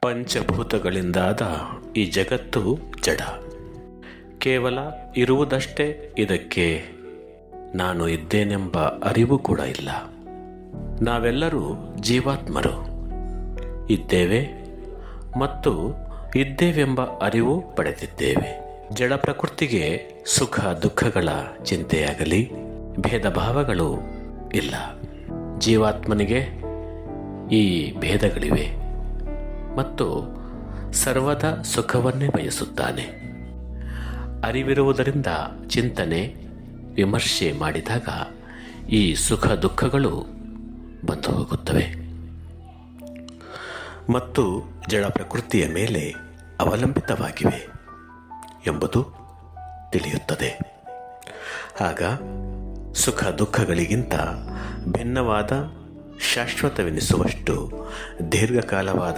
ಪಂಚಭೂತಗಳಿಂದಾದ ಈ ಜಗತ್ತು ಜಡ. ಕೇವಲ ಇರುವುದಷ್ಟೇ ಇದಕ್ಕೆ ನಾನು ಇದ್ದೇನೆಂಬ ಅರಿವು ಕೂಡ ಇಲ್ಲ. ನಾವೆಲ್ಲರೂ ಜೀವಾತ್ಮರು, ಇದ್ದೇವೆ ಮತ್ತು ಇದ್ದೇವೆಂಬ ಅರಿವು ಪಡೆದಿದ್ದೇವೆ. ಜಡ ಪ್ರಕೃತಿಗೆ ಸುಖ ದುಃಖಗಳ ಚಿಂತೆಯಾಗಲಿ ಭೇದ ಭಾವಗಳು ಇಲ್ಲ. ಜೀವಾತ್ಮನಿಗೆ ಈ ಭೇದಗಳಿವೆ ಮತ್ತು ಸರ್ವದಾ ಸುಖವನ್ನೇ ಬಯಸುತ್ತಾನೆ. ಅರಿವಿರುವುದರಿಂದ ಚಿಂತನೆ ವಿಮರ್ಶೆ ಮಾಡಿದಾಗ ಈ ಸುಖ ದುಃಖಗಳು ಬಂದು ಹೋಗುತ್ತವೆ ಮತ್ತು ಜಡ ಪ್ರಕೃತಿಯ ಮೇಲೆ ಅವಲಂಬಿತವಾಗಿವೆ ಎಂಬುದು ತಿಳಿಯುತ್ತದೆ. ಆಗ ಸುಖ ದುಃಖಗಳಿಗಿಂತ ಭಿನ್ನವಾದ ಶಾಶ್ವತವೆನಿಸುವಷ್ಟು ದೀರ್ಘಕಾಲವಾದ